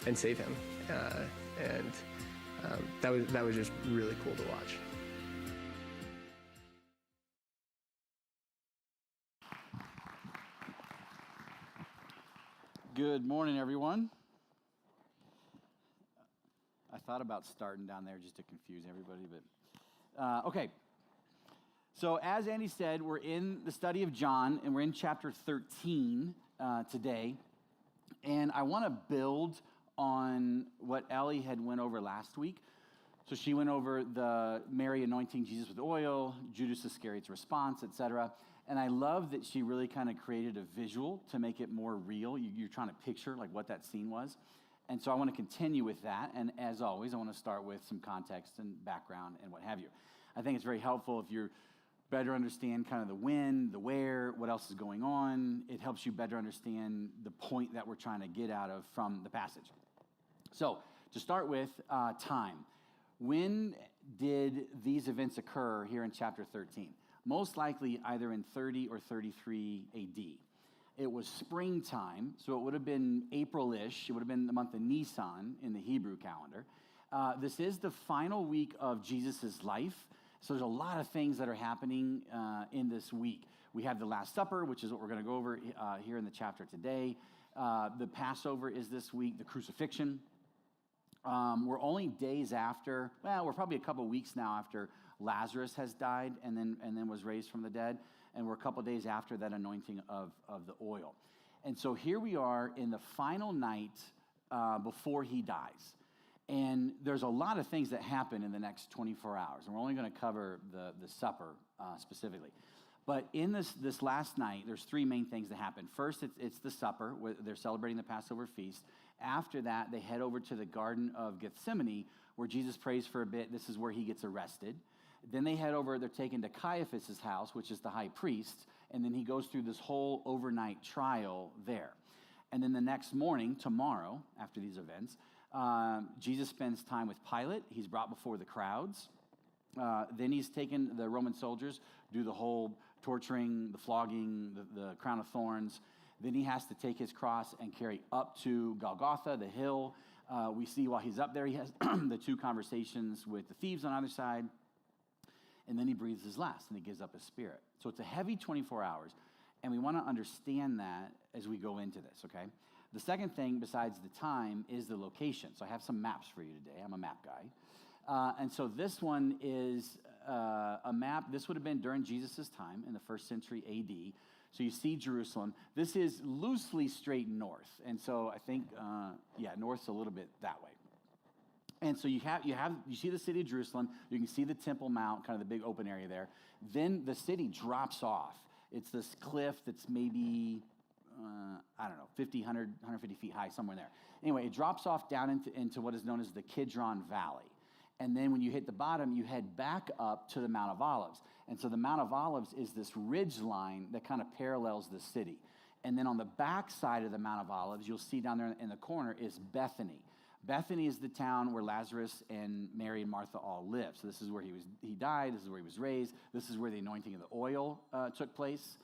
and save him. And that was just really cool to watch. Good morning, everyone. I thought about starting down there just to confuse everybody, but okay. So as Andy said, we're in the study of John, and we're in chapter 13 today. And I want to build on what Ellie had went over last week. So she went over the Mary anointing Jesus with oil, Judas Iscariot's response, etc. And I love that she really kind of created a visual to make it more real. You're trying to picture like what that scene was. And so I want to continue with that. And as always, I want to start with some context and background and what have you. I think it's very helpful if you better understand kind of the when, the where, what else is going on. It helps you better understand the point that we're trying to get out of from the passage. So to start with, time. When did these events occur here in chapter 13? Most likely either in 30 or 33 AD. It was springtime, so it would have been April-ish. It would have been the month of Nisan in the Hebrew calendar. This is the final week of Jesus' life, so there's a lot of things that are happening in this week. We have the Last Supper, which is what we're going to go over here in the chapter today. The Passover is this week, the crucifixion. We're only days after, well, we're probably a couple weeks now after Lazarus has died and then was raised from the dead, and we're a couple days after that anointing of the oil. And so here we are in the final night before he dies. And there's a lot of things that happen in the next 24 hours, and we're only going to cover the supper specifically. But in this last night, there's three main things that happen. First, it's the supper, where they're celebrating the Passover feast. After that, they head over to the Garden of Gethsemane, where Jesus prays for a bit. This is where he gets arrested. Then they head over, they're taken to Caiaphas' house, which is the high priest, and then he goes through this whole overnight trial there. And then the next morning, tomorrow, after these events, Jesus spends time with Pilate. He's brought before the crowds. Then he's taken, the Roman soldiers do the whole torturing, the flogging, the crown of thorns. Then he has to take his cross and carry up to Golgotha, the hill. We see while he's up there, he has the two conversations with the thieves on either side. And then he breathes his last, and he gives up his spirit. So it's a heavy 24 hours, and we want to understand that as we go into this, okay? The second thing, besides the time, is the location. So I have some maps for you today. I'm a map guy. And so this one is a map. This would have been during Jesus' time in the 1st century AD. So you see Jerusalem. This is loosely straight north. And so I think, north's a little bit that way. And so you see the city of Jerusalem. You can see the Temple Mount, kind of the big open area there. Then the city drops off. It's this cliff that's maybe, 50, 100, 150 feet high, somewhere there. Anyway, it drops off down into what is known as the Kidron Valley. And then when you hit the bottom, you head back up to the Mount of Olives. And so the Mount of Olives is this ridge line that kind of parallels the city. And then on the back side of the Mount of Olives, you'll see down there in the corner is Bethany. Bethany is the town where Lazarus and Mary and Martha all live. So this is where he died. This is where he was raised. This is where the anointing of the oil took place.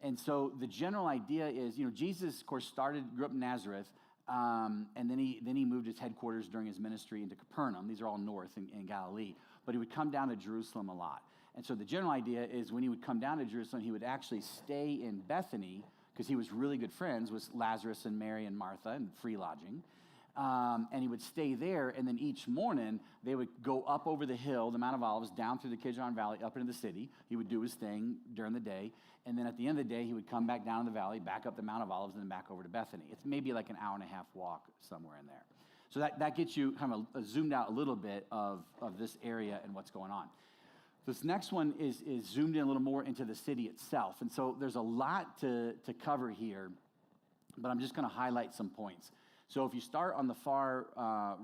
And so the general idea is, Jesus, of course, grew up in Nazareth, and then he moved his headquarters during his ministry into Capernaum. These are all north in Galilee. But he would come down to Jerusalem a lot. And so the general idea is when he would come down to Jerusalem, he would actually stay in Bethany because he was really good friends with Lazarus and Mary and Martha and free lodging. And he would stay there, and then each morning, they would go up over the hill, the Mount of Olives, down through the Kidron Valley, up into the city. He would do his thing during the day, and then at the end of the day, he would come back down in the valley, back up the Mount of Olives, and then back over to Bethany. It's maybe like an hour and a half walk somewhere in there. So that gets you kind of zoomed out a little bit of this area and what's going on. This next one is zoomed in a little more into the city itself, and so there's a lot to cover here, but I'm just going to highlight some points. So if you start on the far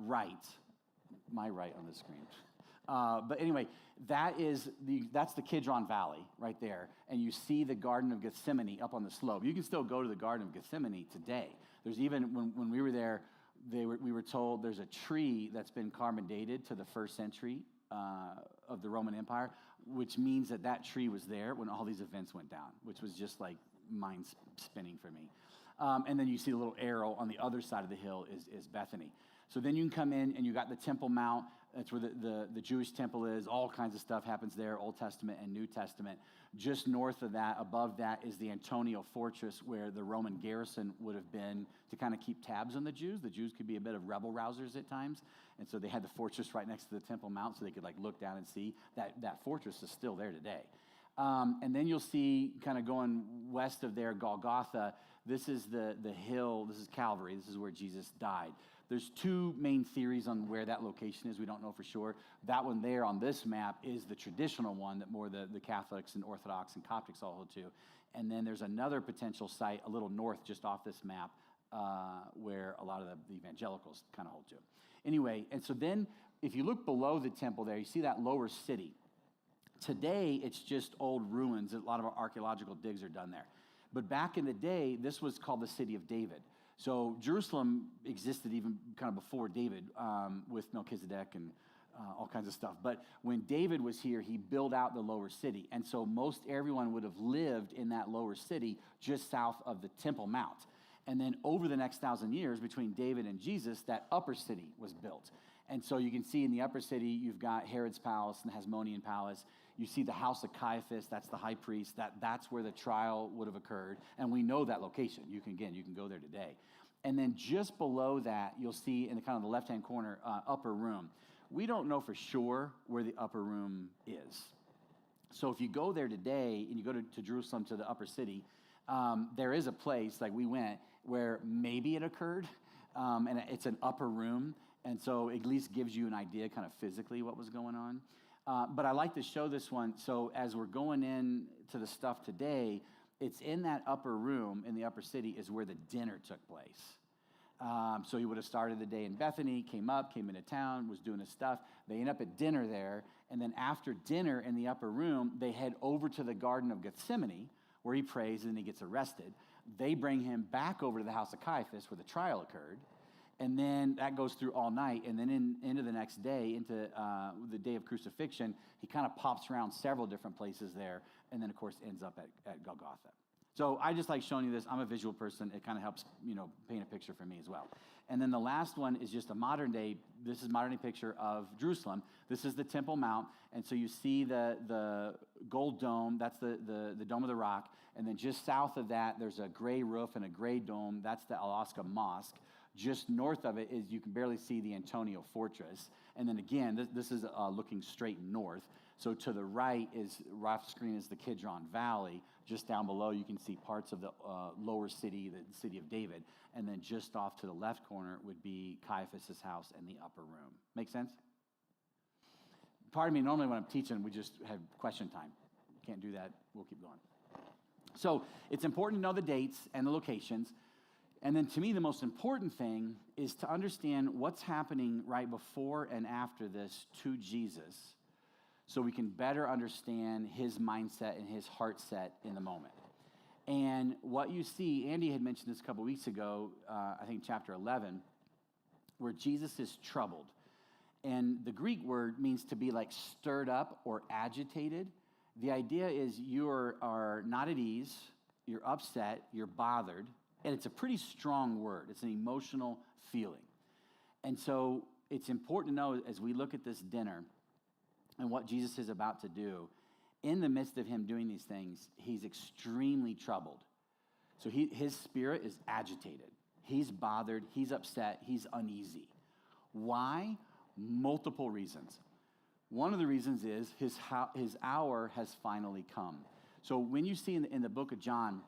right, my right on the screen, but anyway, that's the Kidron Valley right there, and you see the Garden of Gethsemane up on the slope. You can still go to the Garden of Gethsemane today. There's even, when we were there, we were told there's a tree that's been carbon dated to the 1st century of the Roman Empire, which means that tree was there when all these events went down, which was just like mind spinning for me. And then you see the little arrow on the other side of the hill is Bethany. So then you can come in and you got the Temple Mount. That's where the Jewish temple is. All kinds of stuff happens there, Old Testament and New Testament. Just north of that, above that, is the Antonia Fortress, where the Roman garrison would have been to kind of keep tabs on the Jews. The Jews could be a bit of rebel rousers at times. And so they had the fortress right next to the Temple Mount so they could look down and see. That fortress is still there today. And then you'll see, kind of going west of there, Golgotha. This is the hill. This is Calvary. This is where Jesus died. There's two main theories on where that location is. We don't know for sure. That one there on this map is the traditional one that more the Catholics and Orthodox and Coptics all hold to. And then there's another potential site a little north just off this map where a lot of the evangelicals kind of hold to. Anyway, and so then if you look below the temple there, you see that lower city. Today, it's just old ruins. A lot of our archaeological digs are done there. But back in the day, this was called the city of David. So Jerusalem existed even kind of before David with Melchizedek and all kinds of stuff. But when David was here, he built out the lower city. And so most everyone would have lived in that lower city just south of the Temple Mount. And then over the next 1,000 years, between David and Jesus, that upper city was built. And so you can see in the upper city, you've got Herod's palace and the Hasmonean palace. You see the house of Caiaphas, that's the high priest. That's where the trial would have occurred. And we know that location. You can go there today. And then just below that, you'll see in the kind of the left-hand corner, upper room. We don't know for sure where the upper room is. So if you go there today and you go to Jerusalem, to the upper city, there is a place, like we went, where maybe it occurred, and it's an upper room. And so it at least gives you an idea kind of physically what was going on. But I like to show this one. So as we're going in to the stuff today, it's in that upper room in the upper city is where the dinner took place. So he would have started the day in Bethany, came into town, was doing his stuff. They end up at dinner there. And then after dinner in the upper room, they head over to the Garden of Gethsemane, where he prays and he gets arrested. They bring him back over to the house of Caiaphas, where the trial occurred. And then that goes through all night. And then into the next day, into the day of crucifixion, he kind of pops around several different places there. And then, of course, ends up at Golgotha. So I just like showing you this. I'm a visual person. It kind of helps, paint a picture for me as well. And then the last one is just a modern day picture of Jerusalem. This is the Temple Mount. And so you see the gold dome. That's the Dome of the Rock. And then just south of that, there's a gray roof and a gray dome. That's the Al-Aqsa Mosque. Just north of it is, you can barely see the Antonia Fortress. And then again, this is looking straight north. So to the right off screen is the Kidron Valley. Just down below, you can see parts of the lower city, the city of David. And then just off to the left corner would be Caiaphas' house and the upper room. Make sense? Pardon me, normally when I'm teaching, we just have question time. Can't do that. We'll keep going. So it's important to know the dates and the locations. And then to me, the most important thing is to understand what's happening right before and after this to Jesus, so we can better understand his mindset and his heart set in the moment. And what you see, Andy had mentioned this a couple weeks ago, I think chapter 11, where Jesus is troubled. And the Greek word means to be like stirred up or agitated. The idea is you are not at ease, you're upset, you're bothered. And it's a pretty strong word. It's an emotional feeling. And so it's important to know as we look at this dinner and what Jesus is about to do, in the midst of him doing these things, he's extremely troubled. So his spirit is agitated. He's bothered. He's upset. He's uneasy. Why? Multiple reasons. One of the reasons is his hour has finally come. So when you see in the book of John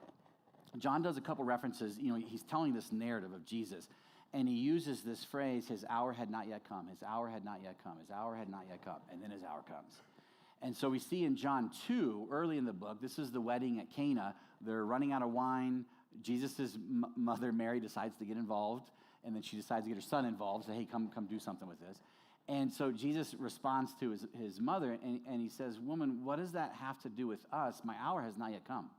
does a couple references. He's telling this narrative of Jesus, and he uses this phrase, his hour had not yet come, his hour had not yet come, his hour had not yet come, and then his hour comes. And so we see in John 2, early in the book, this is the wedding at Cana. They're running out of wine. Jesus' mother, Mary, decides to get involved, and then she decides to get her son involved, say, hey, come do something with this. And so Jesus responds to his mother, and he says, woman, what does that have to do with us? My hour has not yet come.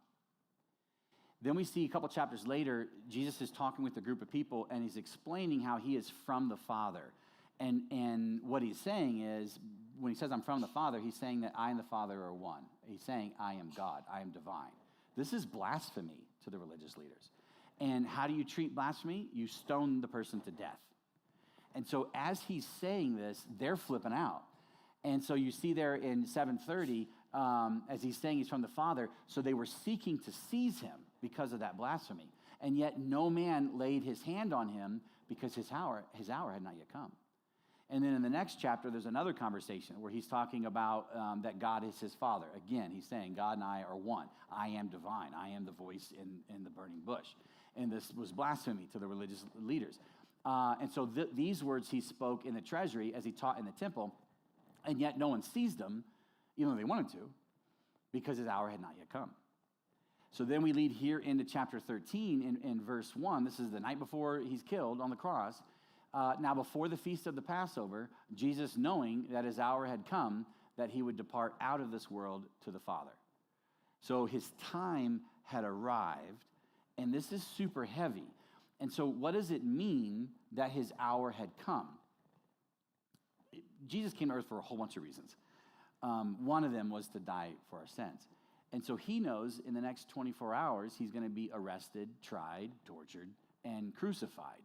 Then we see a couple chapters later, Jesus is talking with a group of people, and he's explaining how he is from the Father. And what he's saying is, when he says, I'm from the Father, he's saying that I and the Father are one. He's saying, I am God, I am divine. This is blasphemy to the religious leaders. And how do you treat blasphemy? You stone the person to death. And so as he's saying this, they're flipping out. And so you see there in 7:30, as he's saying he's from the Father, so they were seeking to seize him because of that blasphemy. And yet no man laid his hand on him because his hour had not yet come. And then in the next chapter, there's another conversation where he's talking about that God is his Father. Again, he's saying, God and I are one. I am divine. I am the voice in the burning bush. And this was blasphemy to the religious leaders. And so these words he spoke in the treasury as he taught in the temple, and yet no one seized him, even though they wanted to, because his hour had not yet come. So then we lead here into chapter 13 in verse 1. This is the night before he's killed on the cross. Now before the feast of the Passover, Jesus, knowing that his hour had come, that he would depart out of this world to the Father. So his time had arrived, and this is super heavy. And so what does it mean that his hour had come? Jesus came to earth for a whole bunch of reasons. One of them was to die for our sins. And so he knows in the next 24 hours, he's going to be arrested, tried, tortured, and crucified.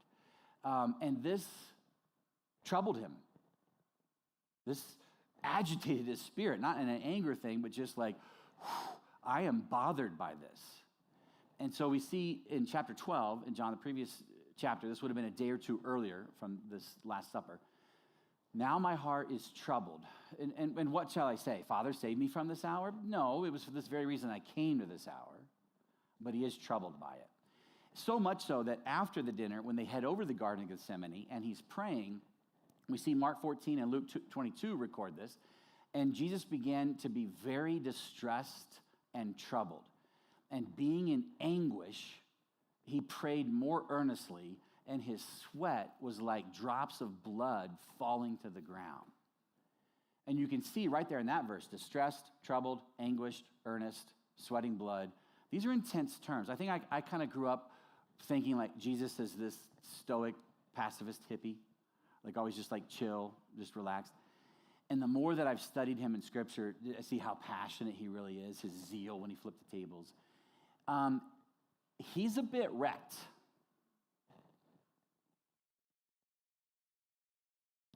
And this troubled him. This agitated his spirit, not in an anger thing, but just like, I am bothered by this. And so we see in chapter 12, in John, the previous chapter, this would have been a day or two earlier from this Last Supper. Now my heart is troubled. And what shall I say? Father, save me from this hour? No, it was for this very reason I came to this hour. But he is troubled by it. So much so that after the dinner, when they head over to the Garden of Gethsemane and he's praying, we see Mark 14 and Luke 22 record this. And Jesus began to be very distressed and troubled. And being in anguish, he prayed more earnestly, and his sweat was like drops of blood falling to the ground. And you can see right there in that verse, distressed, troubled, anguished, earnest, sweating blood. These are intense terms. I think I kind of grew up thinking like Jesus is this stoic, pacifist hippie, like always just like chill, just relaxed. And the more that I've studied him in Scripture, I see how passionate he really is, his zeal when he flipped the tables. He's a bit wrecked.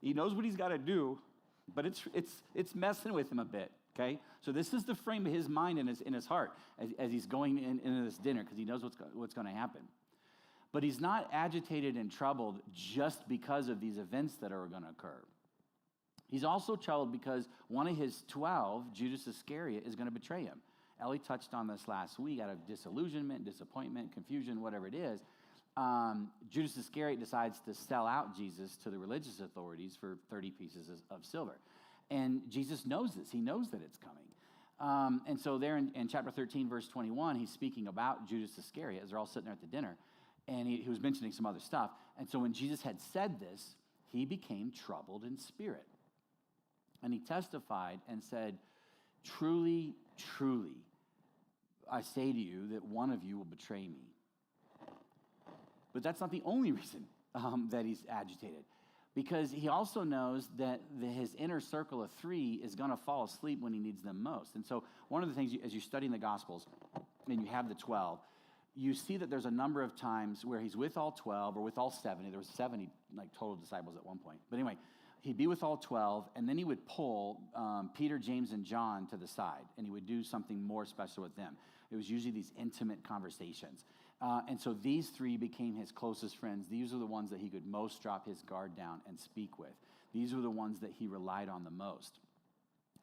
He knows what he's got to do, but it's messing with him a bit, okay? So this is the frame of his mind and in his heart as he's going into this dinner, because he knows what's going to happen. But he's not agitated and troubled just because of these events that are going to occur. He's also troubled because one of his 12, Judas Iscariot, is going to betray him. Ellie touched on this last week out of disillusionment, disappointment, confusion, whatever it is. Judas Iscariot decides to sell out Jesus to the religious authorities for 30 pieces of silver. And Jesus knows this. He knows that it's coming. And so there in chapter 13, verse 21, he's speaking about Judas Iscariot as they're all sitting there at the dinner. And he was mentioning some other stuff. And so when Jesus had said this, he became troubled in spirit. And he testified and said, truly, truly, I say to you that one of you will betray me. But that's not the only reason that he's agitated, because he also knows that his inner circle of 3 is going to fall asleep when he needs them most. And so one of the things, as you study in the Gospels, and you have the 12, you see that there's a number of times where he's with all 12 or with all 70. There was 70 like total disciples at one point. But anyway, he'd be with all 12, and then he would pull Peter, James, and John to the side, and he would do something more special with them. It was usually these intimate conversations. And so these 3 became his closest friends. These are the ones that he could most drop his guard down and speak with. These were the ones that he relied on the most.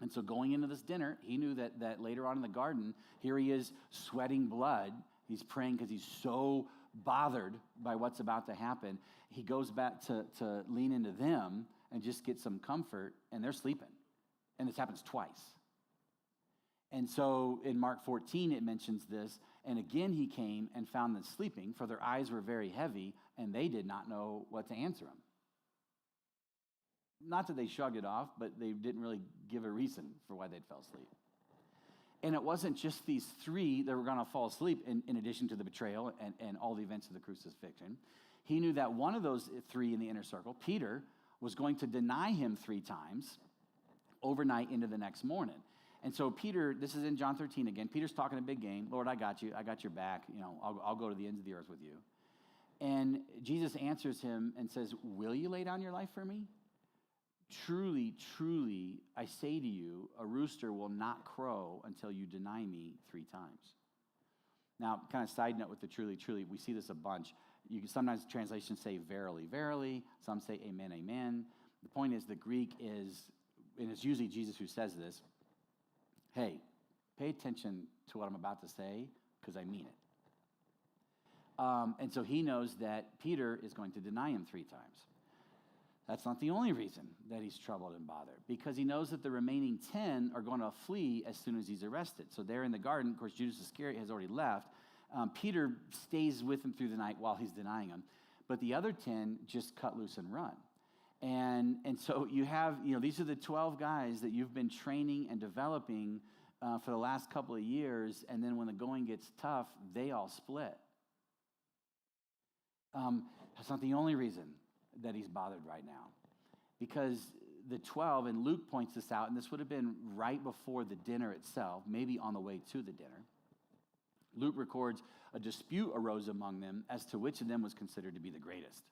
And so going into this dinner, he knew that later on in the garden, here he is sweating blood. He's praying because he's so bothered by what's about to happen. He goes back to lean into them and just get some comfort, and they're sleeping. And this happens twice. And so in Mark 14, it mentions this. And again, he came and found them sleeping, for their eyes were very heavy, and they did not know what to answer him. Not that they shrugged it off, but they didn't really give a reason for why they'd fell asleep. And it wasn't just these 3 that were going to fall asleep in addition to the betrayal and all the events of the crucifixion. He knew that one of those 3 in the inner circle, Peter, was going to deny him 3 times overnight into the next morning. And so Peter, this is in John 13 again, Peter's talking a big game. Lord, I got you. I got your back. I'll go to the ends of the earth with you. And Jesus answers him and says, will you lay down your life for me? Truly, truly, I say to you, a rooster will not crow until you deny me 3 times. Now, kind of side note with the truly, truly, we see this a bunch. Sometimes translations say verily, verily. Some say amen, amen. The point is the Greek is, and it's usually Jesus who says this, hey, pay attention to what I'm about to say because I mean it. And so he knows that Peter is going to deny him 3 times. That's not the only reason that he's troubled and bothered, because he knows that the remaining 10 are going to flee as soon as he's arrested. So there in the garden, of course, Judas Iscariot has already left. Peter stays with him through the night while he's denying him. But the other 10 just cut loose and run. And so you have, these are the 12 guys that you've been training and developing for the last couple of years, and then when the going gets tough, they all split. That's not the only reason that he's bothered right now, because the 12, and Luke points this out, and this would have been right before the dinner itself, maybe on the way to the dinner. Luke records a dispute arose among them as to which of them was considered to be the greatest.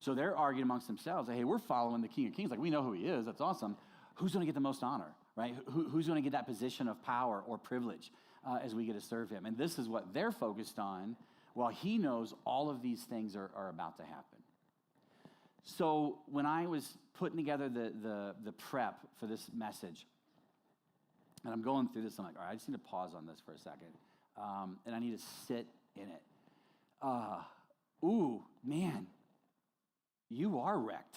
So they're arguing amongst themselves, hey, we're following the King of Kings, like we know who he is, that's awesome. Who's going to get the most honor, right? Who's going to get that position of power or privilege as we get to serve him? And this is what they're focused on, while he knows all of these things are about to happen. So when I was putting together the prep for this message, and I'm going through this, I'm like, all right, I just need to pause on this for a second, and I need to sit in it. Man, you are wrecked.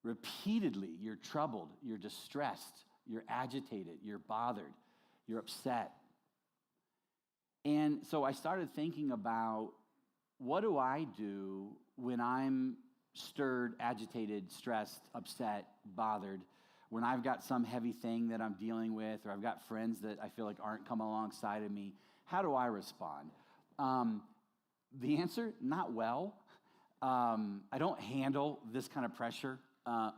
Repeatedly, you're troubled, you're distressed, you're agitated, you're bothered, you're upset. And so I started thinking about, what do I do when I'm stirred, agitated, stressed, upset, bothered, when I've got some heavy thing that I'm dealing with, or I've got friends that I feel like aren't coming alongside of me? How do I respond? The answer, not well. I don't handle this kind of pressure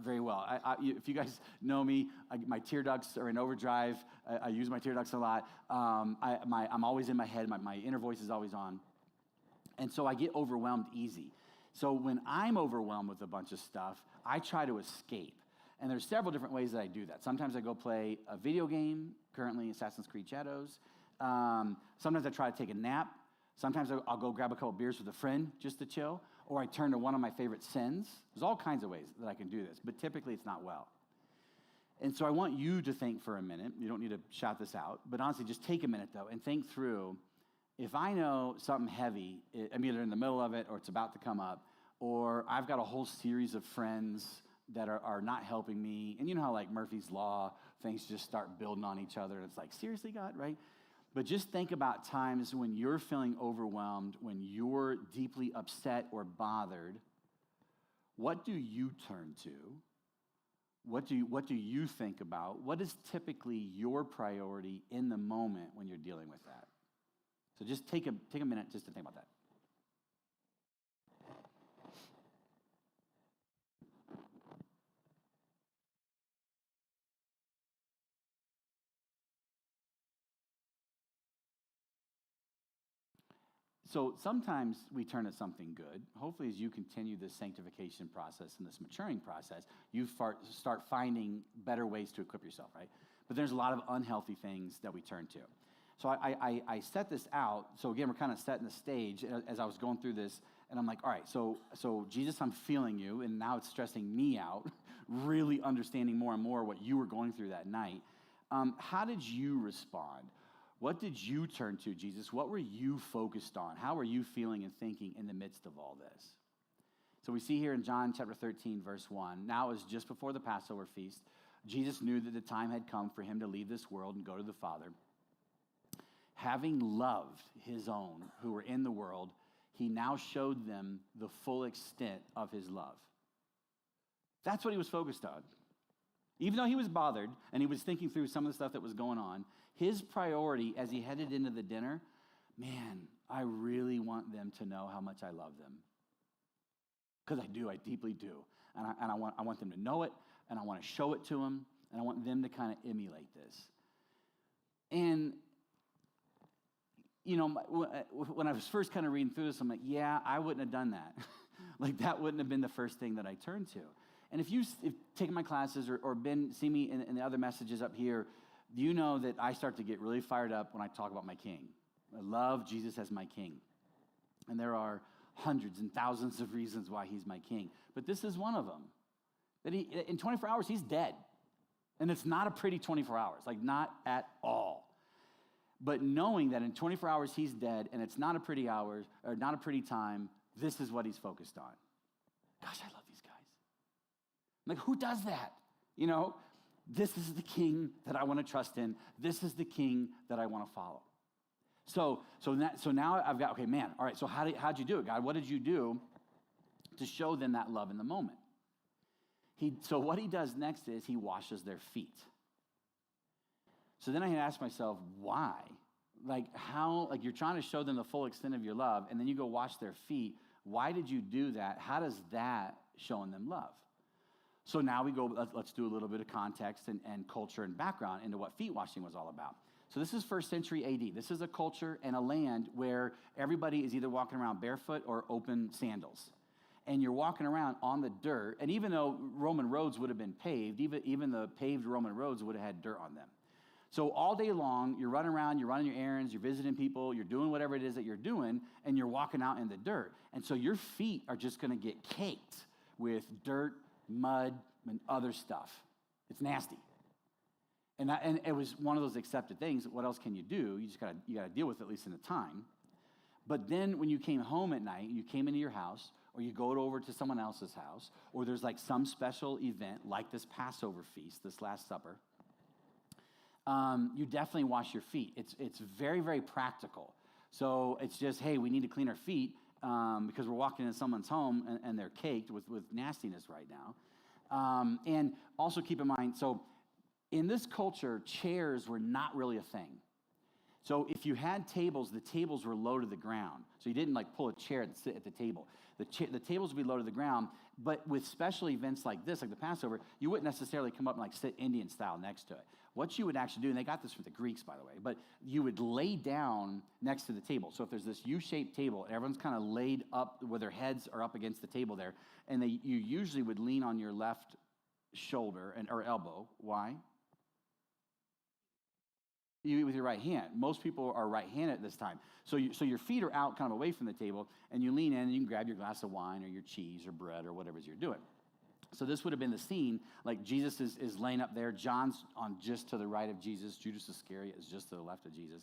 very well. If you guys know me, my tear ducts are in overdrive. I use my tear ducts a lot. I'm always in my head. My inner voice is always on. And so I get overwhelmed easy. So when I'm overwhelmed with a bunch of stuff, I try to escape. And there's several different ways that I do that. Sometimes I go play a video game, currently Assassin's Creed Shadows. Sometimes I try to take a nap. Sometimes I'll go grab a couple beers with a friend just to chill. Or I turn to one of my favorite sins. There's all kinds of ways that I can do this, but typically it's not well. And so I want you to think for a minute. You don't need to shout this out, but honestly, just take a minute though and think through, if I know something heavy, I'm either in the middle of it or it's about to come up, or I've got a whole series of friends that are not helping me. And you know how like Murphy's Law, things just start building on each other. And it's like, seriously, God, right? But just think about times when you're feeling overwhelmed, when you're deeply upset or bothered. What do you turn to? What do you think about? What is typically your priority in the moment when you're dealing with that? So just take a minute just to think about that. So sometimes we turn to something good. Hopefully, as you continue this sanctification process and this maturing process, you start finding better ways to equip yourself, right? But there's a lot of unhealthy things that we turn to. So I set this out. So again, we're kind of setting the stage as I was going through this, and I'm like, all right, so Jesus, I'm feeling you, and now it's stressing me out, really understanding more and more what you were going through that night. How did you respond? What did you turn to, Jesus? What were you focused on? How were you feeling and thinking in the midst of all this? So we see here in John chapter 13, verse 1, now it was just before the Passover feast. Jesus knew that the time had come for him to leave this world and go to the Father. Having loved his own who were in the world, he now showed them the full extent of his love. That's what he was focused on. Even though he was bothered and he was thinking through some of the stuff that was going on, his priority as he headed into the dinner, man, I really want them to know how much I love them. Because I do, I deeply do. And I want them to know it, and I want to show it to them, And I want them to kind of emulate this. And, you know, when I was first kind of reading through this, I'm like, yeah, I wouldn't have done that. Like, that wouldn't have been the first thing that I turned to. And if you've taken my classes or see me in the other messages up here, you know that I start to get really fired up when I talk about my king. I love Jesus as my king. And there are hundreds and thousands of reasons why he's my king. But this is one of them. That in 24 hours, he's dead. And it's not a pretty 24 hours, like not at all. But knowing that in 24 hours he's dead and it's not a pretty hours or not a pretty time, this is what he's focused on. Gosh, I love these guys. Like, who does that? You know, this is the king that I want to trust in. This is the king that I want to follow. So now I've got, okay, man, all right, so how'd you do it, God? What did you do to show them that love in the moment? So what he does next is he washes their feet. So then I had to ask myself, why? Like, how, like, you're trying to show them the full extent of your love, and then you go wash their feet. Why did you do that? How does that show them love? So now we go, let's do a little bit of context and culture and background into what feet washing was all about. So this is 1st century AD. This is a culture and a land where everybody is either walking around barefoot or open sandals. And you're walking around on the dirt, and even though Roman roads would have been paved, even the paved Roman roads would have had dirt on them. So all day long, you're running around, you're running your errands, you're visiting people, you're doing whatever it is that you're doing, and you're walking out in the dirt. And so your feet are just going to get caked with dirt, mud, and other stuff. It's nasty. And it was one of those accepted things. What else can you do? You got to deal with it, at least in the time. But then when you came home at night, you came into your house, or you go over to someone else's house, or there's like some special event like this Passover feast, this Last Supper, you definitely wash your feet. It's very, very practical. So it's just, hey, we need to clean our feet because we're walking in someone's home and they're caked with nastiness right now. And also keep in mind, so in this culture, chairs were not really a thing. So if you had tables, the tables were low to the ground. So you didn't like pull a chair and sit at the table. The tables would be low to the ground, but with special events like this, like the Passover, you wouldn't necessarily come up and like sit Indian style next to it. What you would actually do, and they got this from the Greeks, by the way, but you would lay down next to the table. So if there's this U-shaped table, and everyone's kind of laid up where their heads are up against the table there, and you usually would lean on your left shoulder or elbow. Why? You eat with your right hand. Most people are right-handed at this time. So your feet are out kind of away from the table, and you lean in, and you can grab your glass of wine or your cheese or bread or whatever it is you're doing. So this would have been the scene, like Jesus is laying up there. John's on just to the right of Jesus. Judas Iscariot is just to the left of Jesus.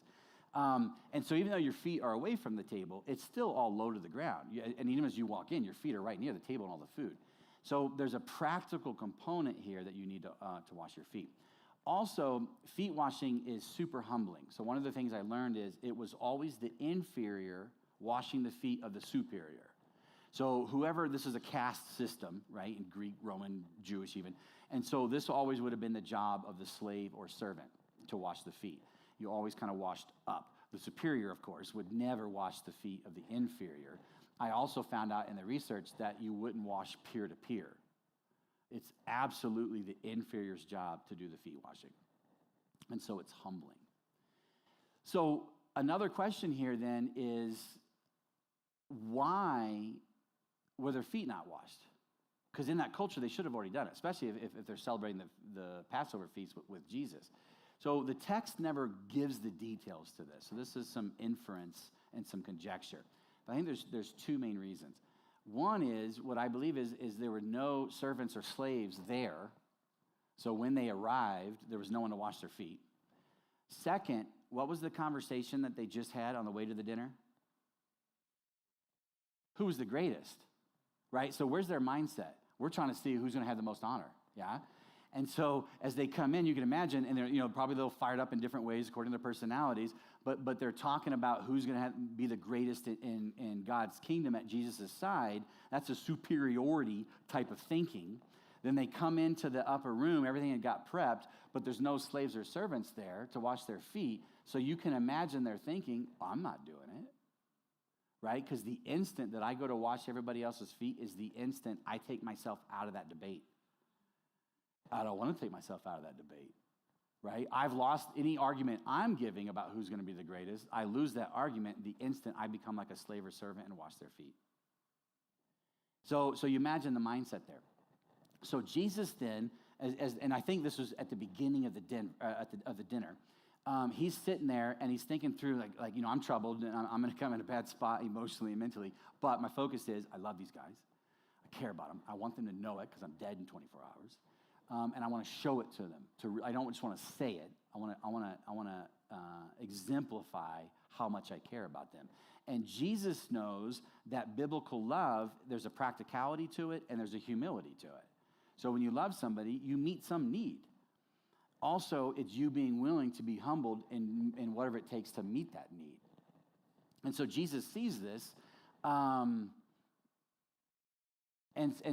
And so even though your feet are away from the table, it's still all low to the ground. And even as you walk in, your feet are right near the table and all the food. So there's a practical component here that you need to wash your feet. Also, feet washing is super humbling. So one of the things I learned is it was always the inferior washing the feet of the superior. So this is a caste system, right, in Greek, Roman, Jewish even. And so this always would have been the job of the slave or servant to wash the feet. You always kind of washed up. The superior, of course, would never wash the feet of the inferior. I also found out in the research that you wouldn't wash peer to peer. It's absolutely the inferior's job to do the feet washing. And so it's humbling. So another question here then is, why were their feet not washed? Because in that culture, they should have already done it, especially if they're celebrating the Passover feast with Jesus. So the text never gives the details to this. So this is some inference and some conjecture. But I think there's two main reasons. One is, what I believe is there were no servants or slaves there. So when they arrived, there was no one to wash their feet. Second, what was the conversation that they just had on the way to the dinner? Who was the greatest, right? So where's their mindset? We're trying to see who's going to have the most honor, yeah? And so as they come in, you can imagine, and they're probably a little fired up in different ways according to their personalities, but they're talking about who's going to be the greatest in God's kingdom at Jesus' side. That's a superiority type of thinking. Then they come into the upper room, everything had got prepped, but there's no slaves or servants there to wash their feet. So you can imagine they're thinking, I'm not doing it, right? Because the instant that I go to wash everybody else's feet is the instant I take myself out of that debate. I don't want to take myself out of that debate, right? I've lost any argument I'm giving about who's going to be the greatest. I lose that argument the instant I become like a slave or servant and wash their feet. So you imagine the mindset there. So Jesus then, and I think this was at the beginning of the dinner, he's sitting there and he's thinking through like I'm troubled and I'm going to come in a bad spot emotionally and mentally. But my focus is I love these guys. I care about them. I want them to know it because I'm dead in 24 hours, and I want to show it to them. I don't just want to say it. I want to exemplify how much I care about them. And Jesus knows that biblical love, there's a practicality to it and there's a humility to it. So when you love somebody, you meet some need. Also, it's you being willing to be humbled in whatever it takes to meet that need. And so Jesus sees this and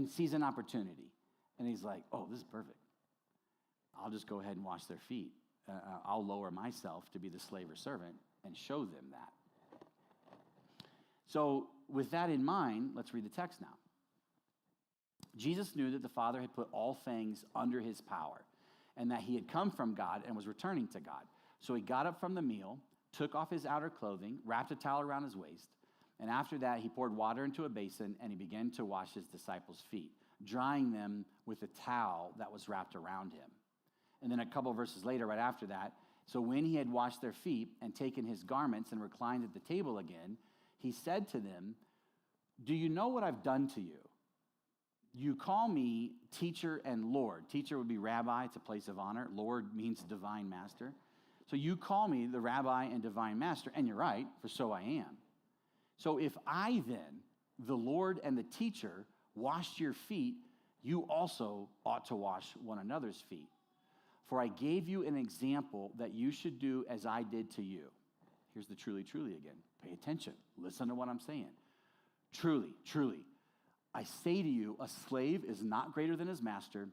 sees an opportunity. And he's like, oh, this is perfect. I'll just go ahead and wash their feet. I'll lower myself to be the slave or servant and show them that. So with that in mind, let's read the text now. Jesus knew that the Father had put all things under his power and that he had come from God and was returning to God. So he got up from the meal, took off his outer clothing, wrapped a towel around his waist, and after that he poured water into a basin and he began to wash his disciples' feet, drying them with a towel that was wrapped around him. And then a couple of verses later, right after that, so when he had washed their feet and taken his garments and reclined at the table again, he said to them, do you know what I've done to you? You call me teacher and Lord. Teacher would be rabbi, it's a place of honor. Lord means divine master. So you call me the rabbi and divine master, and you're right, for so I am. So if I then, the Lord and the teacher, washed your feet, you also ought to wash one another's feet. For I gave you an example that you should do as I did to you. Here's the truly, truly again. Pay attention. Listen to what I'm saying. Truly, truly, I say to you, a slave is not greater than his master,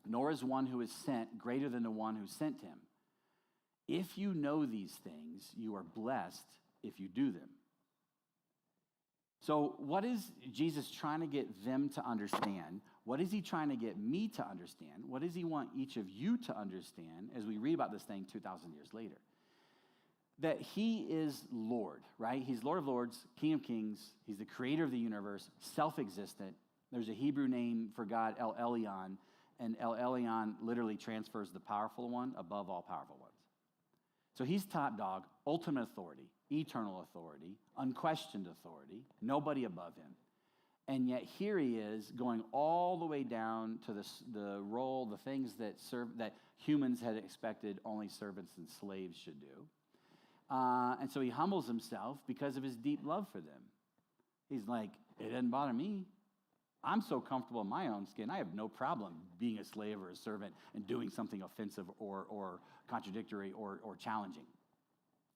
nor is one who is sent greater than the one who sent him. If you know these things, you are blessed if you do them. So what is Jesus trying to get them to understand? What is he trying to get me to understand? What does he want each of you to understand as we read about this thing 2,000 years later? That he is Lord, right? He's Lord of Lords, King of Kings. He's the creator of the universe, self-existent. There's a Hebrew name for God, El Elyon, and El Elyon literally transfers the powerful one above all powerful ones. So he's top dog, ultimate authority, eternal authority, unquestioned authority, nobody above him. And yet here he is going all the way down to the role, the things that humans had expected only servants and slaves should do. And so he humbles himself because of his deep love for them. He's like, it doesn't bother me. I'm so comfortable in my own skin. I have no problem being a slave or a servant and doing something offensive or contradictory or challenging.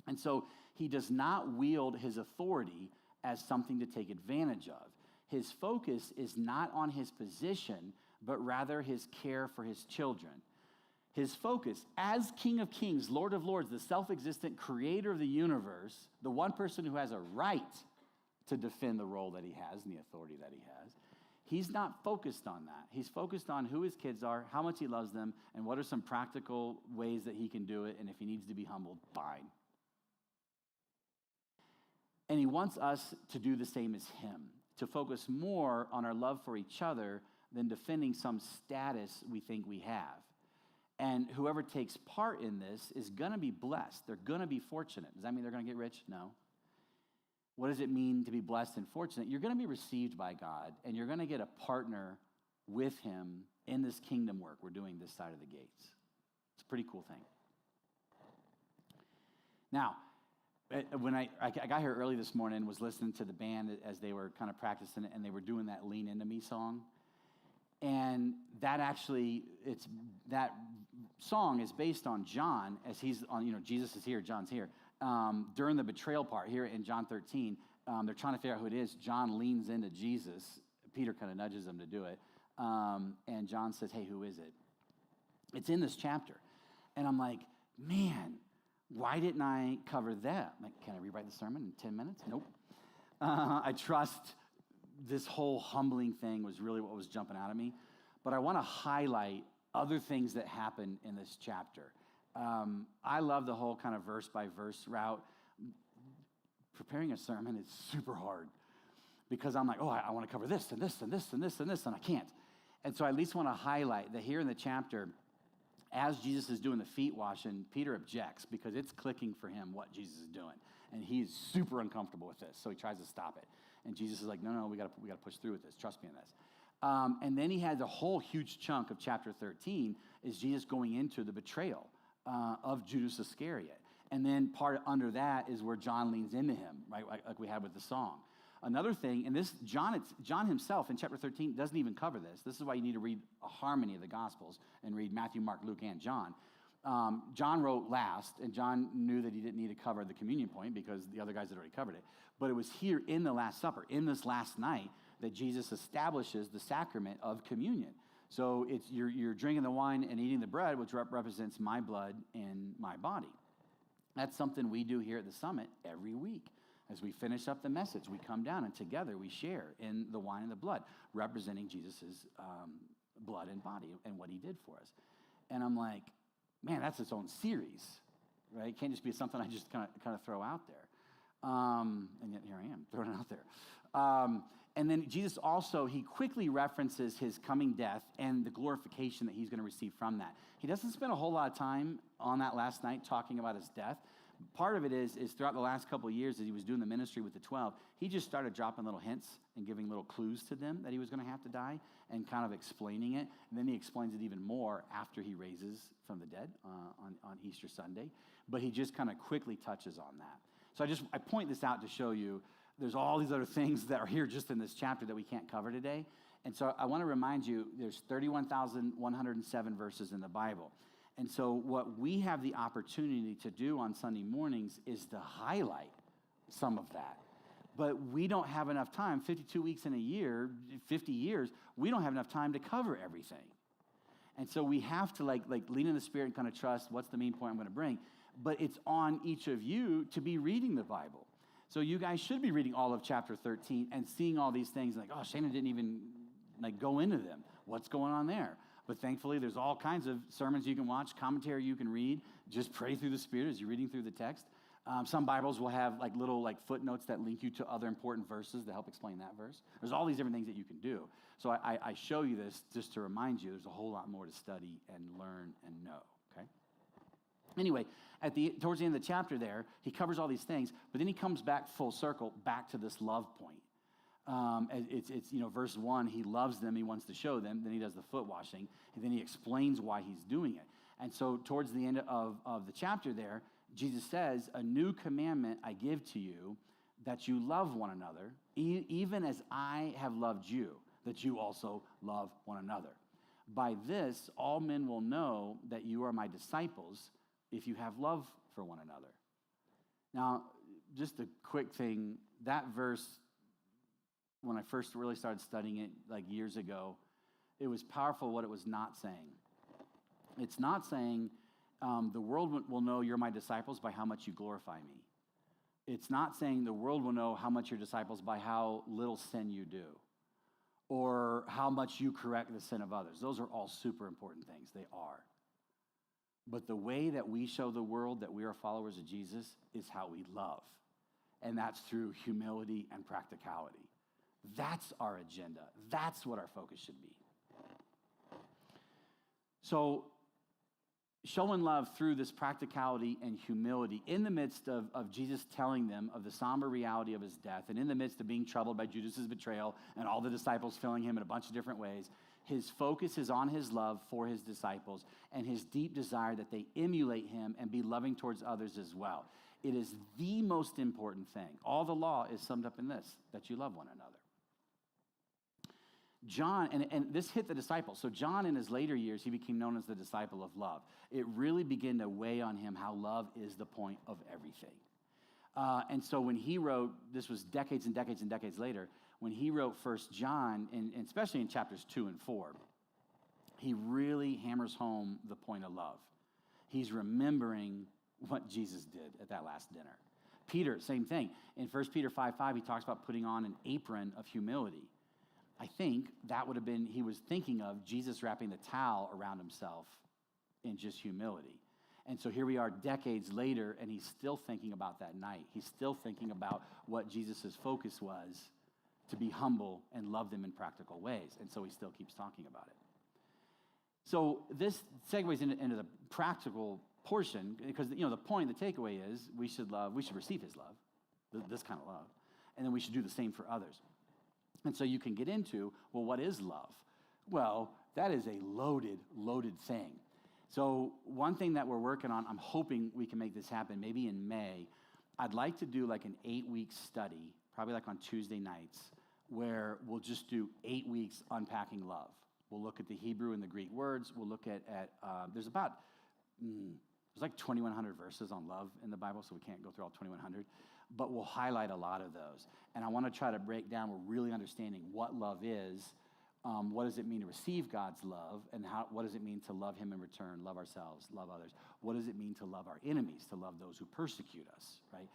And so he does not wield his authority as something to take advantage of. His focus is not on his position, but rather his care for his children. His focus as King of Kings, Lord of Lords, the self-existent creator of the universe, the one person who has a right to defend the role that he has and the authority that he has, he's not focused on that. He's focused on who his kids are, how much he loves them, and what are some practical ways that he can do it, and if he needs to be humbled, fine. And he wants us to do the same as him, to focus more on our love for each other than defending some status we think we have. And whoever takes part in this is going to be blessed. They're going to be fortunate. Does that mean they're going to get rich? No. What does it mean to be blessed and fortunate? You're going to be received by God, and you're going to get a partner with him in this kingdom work we're doing this side of the gates. It's a pretty cool thing. Now, when I got here early this morning, was listening to the band as they were kind of practicing it, and they were doing that Lean Into Me song. And that song is based on John, as he's on, Jesus is here, John's here. During the betrayal part here in John 13, they're trying to figure out who it is. John leans into Jesus. Peter kind of nudges him to do it. And John says, hey, who is it? It's in this chapter. And I'm like, man, why didn't I cover that? I'm like, can I rewrite the sermon in 10 minutes? Nope. I trust this whole humbling thing was really what was jumping out of me. But I want to highlight other things that happen in this chapter. I love the whole kind of verse by verse route. Preparing a sermon is super hard because I'm like, oh, I want to cover this and this and this and this and this, and I can't. And so I at least want to highlight that here in the chapter, as Jesus is doing the feet washing, Peter objects because it's clicking for him what Jesus is doing. And he's super uncomfortable with this, so he tries to stop it. And Jesus is like, no, we got to push through with this. Trust me in this. And then he has a whole huge chunk of chapter 13 is Jesus going into the betrayal of Judas Iscariot. And then part under that is where John leans into him, right? Like we had with the song. Another thing, and this John himself in chapter 13 doesn't even cover this. This is why you need to read a harmony of the Gospels and read Matthew, Mark, Luke, and John. John wrote last, and John knew that he didn't need to cover the communion point because the other guys had already covered it. But it was here in the Last Supper, in this last night, that Jesus establishes the sacrament of communion. So it's you're drinking the wine and eating the bread, which represents my blood and my body. That's something we do here at the Summit every week. As we finish up the message, we come down and together we share in the wine and the blood, representing Jesus' blood and body and what he did for us. And I'm like, man, that's its own series, right? It can't just be something I just kind of throw out there. And yet here I am, throwing it out there. And then Jesus also, he quickly references his coming death and the glorification that he's going to receive from that. He doesn't spend a whole lot of time on that last night talking about his death. Part of it is throughout the last couple of years as he was doing the ministry with the 12, he just started dropping little hints and giving little clues to them that he was going to have to die and kind of explaining it. And then he explains it even more after he raises from the dead on Easter Sunday. But he just kind of quickly touches on that. So I point this out to show you there's all these other things that are here just in this chapter that we can't cover today. And so I want to remind you, there's 31,107 verses in the Bible. And so what we have the opportunity to do on Sunday mornings is to highlight some of that. But we don't have enough time, 52 weeks in a year, 50 years, we don't have enough time to cover everything. And so we have to like lean in the Spirit and kind of trust what's the main point I'm going to bring. But it's on each of you to be reading the Bible. So you guys should be reading all of chapter 13 and seeing all these things like, oh, Shana didn't even go into them. What's going on there? But thankfully, there's all kinds of sermons you can watch, commentary you can read. Just pray through the Spirit as you're reading through the text. Some Bibles will have little footnotes that link you to other important verses to help explain that verse. There's all these different things that you can do. So I show you this just to remind you there's a whole lot more to study and learn and know, okay? Anyway, towards the end of the chapter there, he covers all these things, but then he comes back full circle, back to this love point. It's verse 1, he loves them, he wants to show them, then he does the foot washing, and then he explains why he's doing it. And so towards the end of the chapter there, Jesus says, a new commandment I give to you, that you love one another, even as I have loved you, that you also love one another. By this, all men will know that you are my disciples, if you have love for one another. Now, just a quick thing, that verse, when I first really started studying it years ago, it was powerful what it was not saying. It's not saying the world will know you're my disciples by how much you glorify me. It's not saying the world will know how much you're disciples by how little sin you do or how much you correct the sin of others. Those are all super important things. They are. But the way that we show the world that we are followers of Jesus is how we love. And that's through humility and practicality. That's our agenda. That's what our focus should be. So, showing love through this practicality and humility in the midst of Jesus telling them of the somber reality of his death and in the midst of being troubled by Judas' betrayal and all the disciples filling him in a bunch of different ways, his focus is on his love for his disciples and his deep desire that they emulate him and be loving towards others as well. It is the most important thing. All the law is summed up in this, that you love one another. John, and this hit the disciples. So John, in his later years, he became known as the disciple of love. It really began to weigh on him how love is the point of everything. And so when he wrote, this was decades and decades and decades later, when he wrote 1 John, and especially in chapters 2 and 4, he really hammers home the point of love. He's remembering what Jesus did at that last dinner. Peter, same thing. In 1 Peter 5:5, he talks about putting on an apron of humility. I think that would have been, he was thinking of Jesus wrapping the towel around himself in just humility. And so here we are decades later, and he's still thinking about that night. He's still thinking about what Jesus' focus was, to be humble and love them in practical ways. And so he still keeps talking about it. So this segues into the practical portion, because the point, the takeaway is we should receive his love, this kind of love, and then we should do the same for others. And so you can get into, well, what is love? Well, that is a loaded, loaded thing. So one thing that we're working on, I'm hoping we can make this happen, maybe in May, I'd like to do like an 8-week study, probably like on Tuesday nights, where we'll just do 8 weeks unpacking love. We'll look at the Hebrew and the Greek words. We'll look at there's like 2,100 verses on love in the Bible, so we can't go through all 2,100, but we'll highlight a lot of those. And I want to try to break down, we're really understanding what love is, what does it mean to receive God's love, and what does it mean to love him in return, love ourselves, love others? What does it mean to love our enemies, to love those who persecute us, right?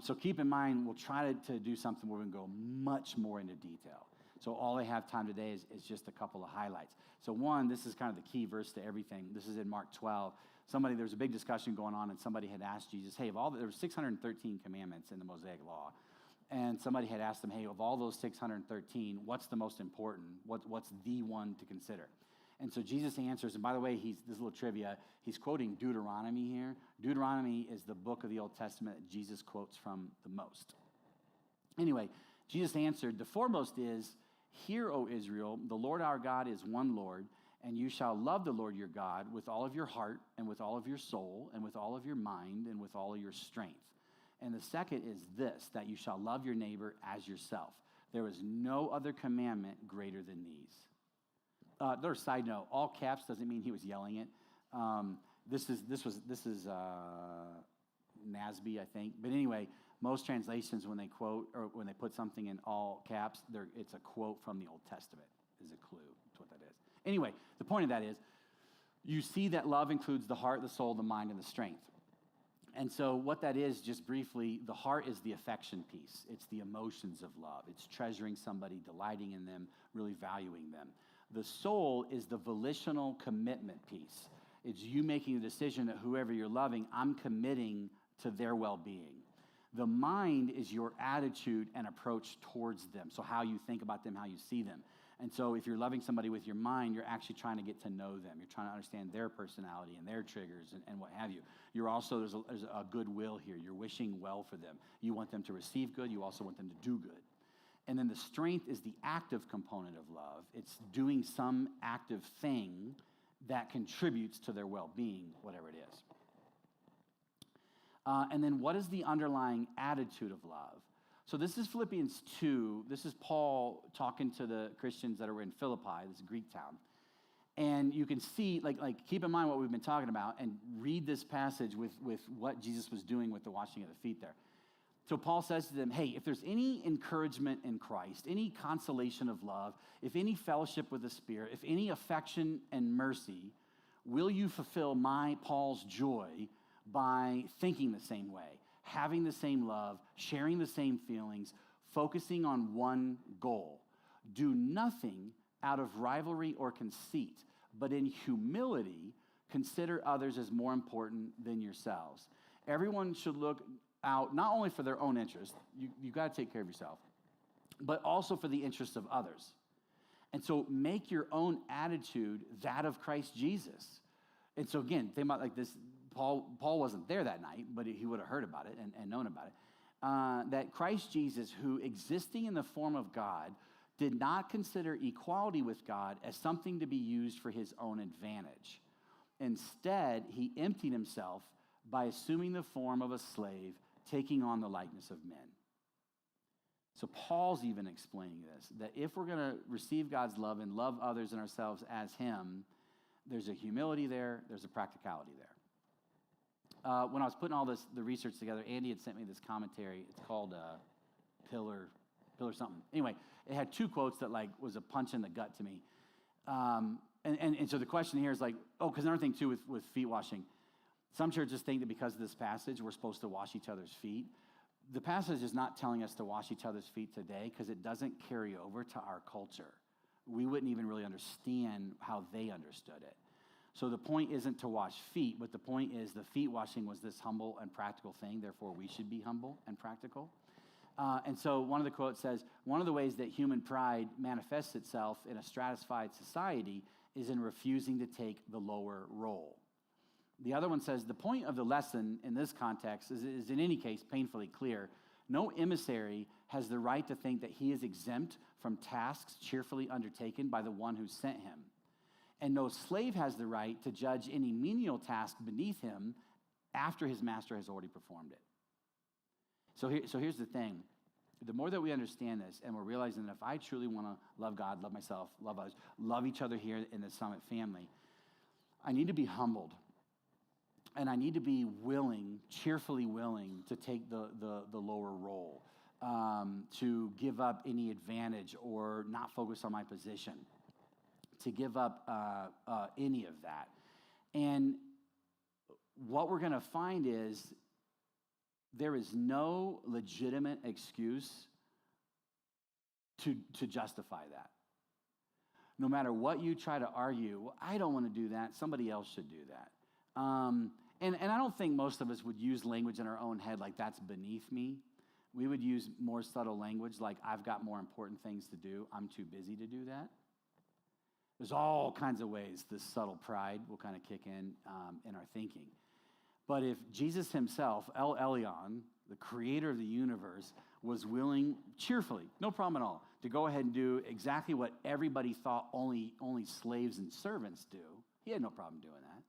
So keep in mind, we'll try to do something where we can go much more into detail. So all I have time today is just a couple of highlights. So one, this is kind of the key verse to everything. This is in Mark 12. There was a big discussion going on, and somebody had asked Jesus, hey, there were 613 commandments in the Mosaic Law. And somebody had asked them, hey, of all those 613, what's the most important? What's the one to consider? And so Jesus answers, and by the way, this little trivia, he's quoting Deuteronomy here. Deuteronomy is the book of the Old Testament that Jesus quotes from the most. Anyway, Jesus answered, the foremost is, hear, O Israel, the Lord our God is one Lord, and you shall love the Lord your God with all of your heart and with all of your soul and with all of your mind and with all of your strength. And the second is this, that you shall love your neighbor as yourself. There is no other commandment greater than these. There's a side note, all caps doesn't mean he was yelling it. This is NASB, I think. But anyway, most translations, when they quote or when they put something in all caps, it's a quote from the Old Testament, is a clue to what that is. Anyway, the point of that is, you see that love includes the heart, the soul, the mind, and the strength. And so what that is, just briefly, the heart is the affection piece. It's the emotions of love. It's treasuring somebody, delighting in them, really valuing them. The soul is the volitional commitment piece. It's you making a decision that whoever you're loving, I'm committing to their well-being. The mind is your attitude and approach towards them. So how you think about them, how you see them. And so if you're loving somebody with your mind, you're actually trying to get to know them. You're trying to understand their personality and their triggers and what have you. You're also, there's a goodwill here. You're wishing well for them. You want them to receive good. You also want them to do good. And then the strength is the active component of love. It's doing some active thing that contributes to their well-being, whatever it is. And then what is the underlying attitude of love? So this is Philippians 2. This is Paul talking to the Christians that are in Philippi, this Greek town. And you can see, like keep in mind what we've been talking about and read this passage with what Jesus was doing with the washing of the feet there. So Paul says to them, hey, if there's any encouragement in Christ, any consolation of love, if any fellowship with the Spirit, if any affection and mercy, will you fulfill Paul's joy by thinking the same way, having the same love, sharing the same feelings, focusing on one goal. Do nothing out of rivalry or conceit, but in humility, consider others as more important than yourselves. Everyone should look out not only for their own interest, you got to take care of yourself, but also for the interests of others. And so make your own attitude that of Christ Jesus. And so again, think about like this, Paul wasn't there that night, but he would have heard about it and known about it. That Christ Jesus, who existing in the form of God, did not consider equality with God as something to be used for his own advantage. Instead, he emptied himself by assuming the form of a slave, taking on the likeness of men. So Paul's even explaining this, that if we're going to receive God's love and love others and ourselves as him, there's a humility there, there's a practicality there. When I was putting all the research together, Andy had sent me this commentary. It's called Pillar something. Anyway, it had 2 quotes that like was a punch in the gut to me. And so the question here is like, because another thing too with feet washing. Some churches think that because of this passage, we're supposed to wash each other's feet. the passage is not telling us to wash each other's feet today because it doesn't carry over to our culture. We wouldn't even really understand how they understood it. So the point isn't to wash feet, but the point is the feet washing was this humble and practical thing, therefore we should be humble and practical. And so one of the quotes says, one of the ways that human pride manifests itself in a stratified society is in refusing to take the lower role. The other one says, the point of the lesson in this context is in any case painfully clear. No emissary has the right to think that he is exempt from tasks cheerfully undertaken by the one who sent him. And no slave has the right to judge any menial task beneath him after his master has already performed it. So here's the thing. The more that we understand this, and we're realizing that if I truly want to love God, love myself, love others, love each other here in the Summit family, I need to be humbled. And I need to be willing, cheerfully willing, to take the lower role, to give up any advantage or not focus on my position, to give up any of that. And what we're going to find is there is no legitimate excuse to justify that. No matter what you try to argue, well, I don't want to do that, somebody else should do that. And I don't think most of us would use language in our own head like that's beneath me. We would use more subtle language like I've got more important things to do, I'm too busy to do that. There's all kinds of ways this subtle pride will kind of kick in our thinking. But if Jesus himself, El Elyon, the creator of the universe, was willing, cheerfully, no problem at all, to go ahead and do exactly what everybody thought only slaves and servants do, he had no problem doing that,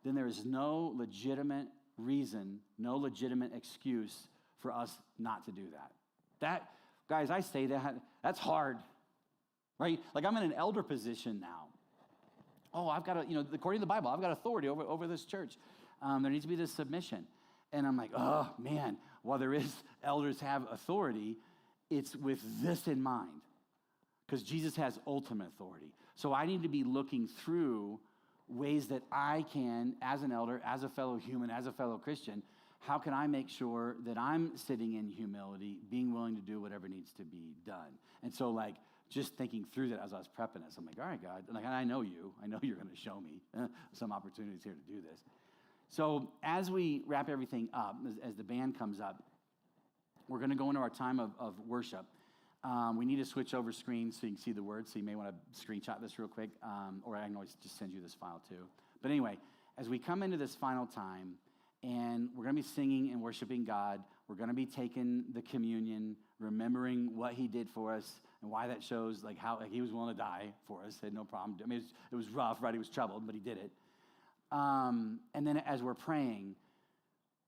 then there is no legitimate reason, no legitimate excuse for us not to do that. That, guys, I say that's hard, right? Like I'm in an elder position now. Oh, I've got according to the Bible, I've got authority over this church. There needs to be this submission. And I'm like, oh, man, while there is elders have authority, it's with this in mind because Jesus has ultimate authority. So I need to be looking through ways that I can, as an elder, as a fellow human, as a fellow Christian, how can I make sure that I'm sitting in humility, being willing to do whatever needs to be done? And so, like, just thinking through that as I was prepping this, I'm like, all right, God, and I know you're going to show me some opportunities here to do this. So as we wrap everything up, as the band comes up, we're going to go into our time of worship. We need to switch over screens so you can see the words, so you may want to screenshot this real quick, or I can always just send you this file too. But anyway, as we come into this final time, and we're going to be singing and worshiping God, we're going to be taking the communion, remembering what he did for us, and why that shows like how he was willing to die for us, had no problem. I mean, it was rough, right? He was troubled, but he did it. And then as we're praying,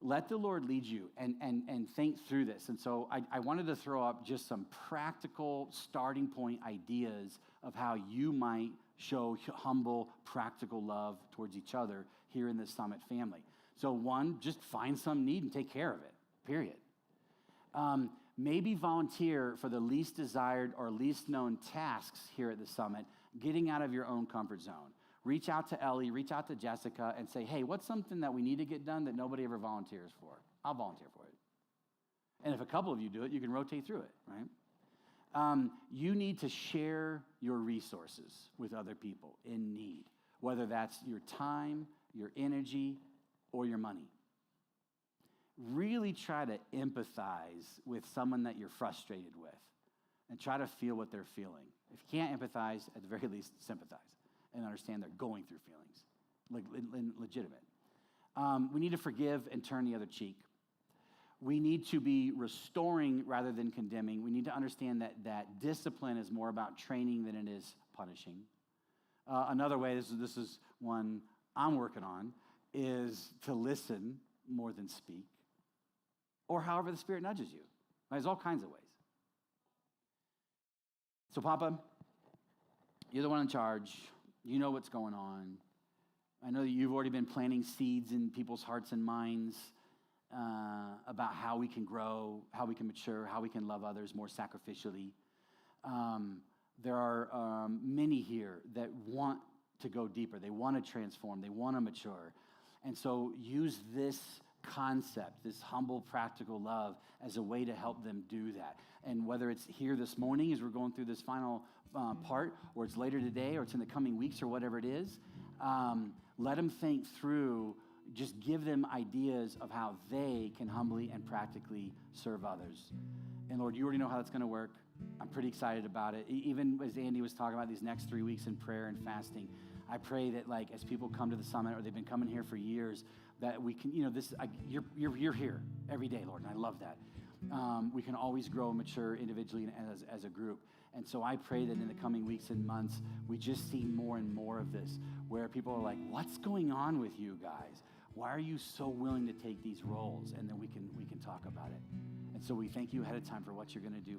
let the Lord lead you and think through this. And so I wanted to throw up just some practical starting point ideas of how you might show humble, practical love towards each other here in the Summit family. So one, just find some need and take care of it, period. Maybe volunteer for the least desired or least known tasks here at the Summit, getting out of your own comfort zone. Reach out to Ellie, reach out to Jessica, and say, hey, what's something that we need to get done that nobody ever volunteers for? I'll volunteer for it. And if a couple of you do it, you can rotate through it, right? You need to share your resources with other people in need, whether that's your time, your energy, or your money. Really try to empathize with someone that you're frustrated with and try to feel what they're feeling. If you can't empathize, at the very least, sympathize and understand they're going through feelings, legitimate. We need to forgive and turn the other cheek. We need to be restoring rather than condemning. We need to understand that discipline is more about training than it is punishing. Another way, this is one I'm working on, is to listen more than speak, or however the Spirit nudges you. There's all kinds of ways. So, Papa, you're the one in charge. You know what's going on. I know that you've already been planting seeds in people's hearts and minds about how we can grow, how we can mature, how we can love others more sacrificially. There are many here that want to go deeper. They want to transform. They want to mature. And so use this concept, this humble, practical love as a way to help them do that. And whether it's here this morning as we're going through this final part, or it's later today, or it's in the coming weeks, or whatever it is, let them think through, just give them ideas of how they can humbly and practically serve others. And Lord, you already know how that's going to work. I'm pretty excited about it. Even as Andy was talking about these next 3 weeks in prayer and fasting, I pray that, like, as people come to the summit, or they've been coming here for years, that we can, you're here every day, Lord, and I love that. We can always grow and mature individually and as a group. And so I pray that in the coming weeks and months, we just see more and more of this, where people are like, what's going on with you guys? Why are you so willing to take these roles? And then we can talk about it. And so we thank you ahead of time for what you're going to do.